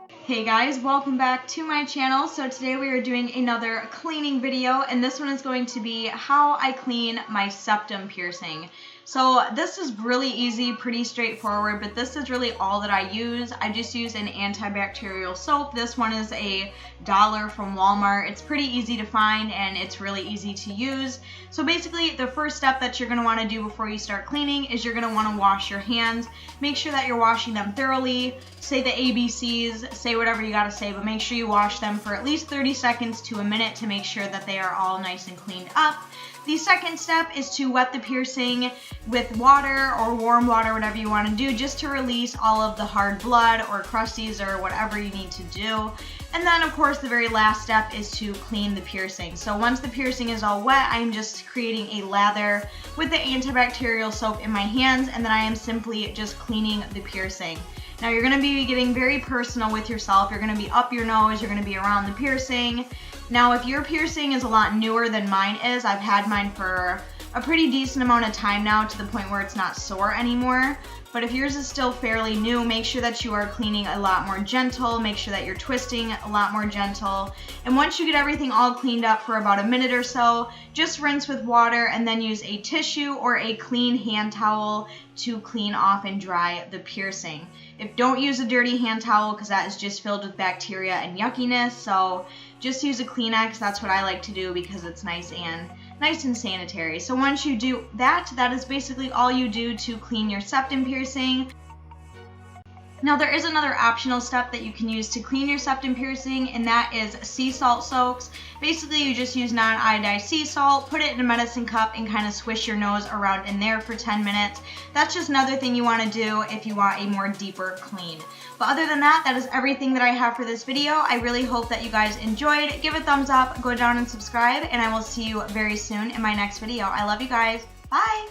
Hey guys, welcome back to my channel. So today we are doing another cleaning video, and this one is going to be how I clean my septum piercing. So this is really easy, pretty straightforward, but this is really all that I use. I just use an antibacterial soap. This one is $1 from Walmart. It's pretty easy to find and it's really easy to use. So basically the first step that you're going to want to do before you start cleaning is you're going to want to wash your hands. Make sure that you're washing them thoroughly. Say the ABCs, say whatever you gotta say, but make sure you wash them for at least 30 seconds to a minute to make sure that they are all nice and cleaned up. The second step is to wet the piercing with water or warm water, whatever you want to do, just to release all of the hard blood or crusties or whatever you need to do. And then of course the very last step is to clean the piercing. So once the piercing is all wet, I'm just creating a lather with the antibacterial soap in my hands, and then I am simply just cleaning the piercing. Now you're going to be getting very personal with yourself. You're going to be up your nose, you're going to be around the piercing. Now if your piercing is a lot newer than mine is, I've had mine for a pretty decent amount of time now, to the point where it's not sore anymore. But if yours is still fairly new, make sure that you are cleaning a lot more gentle, make sure that you're twisting a lot more gentle. And once you get everything all cleaned up for about a minute or so, just rinse with water and then use a tissue or a clean hand towel to clean off and dry the piercing. Don't use a dirty hand towel because that is just filled with bacteria and yuckiness, so just use a Kleenex. That's what I like to do because it's nice and sanitary. So once you do that, that is basically all you do to clean your septum piercing. Now there is another optional step that you can use to clean your septum piercing, and that is sea salt soaks. Basically you just use non-iodized sea salt, put it in a medicine cup, and kind of swish your nose around in there for 10 minutes. That's just another thing you want to do if you want a more deeper clean. But other than that, that is everything that I have for this video. I really hope that you guys enjoyed. Give a thumbs up, go down and subscribe, and I will see you very soon in my next video. I love you guys. Bye!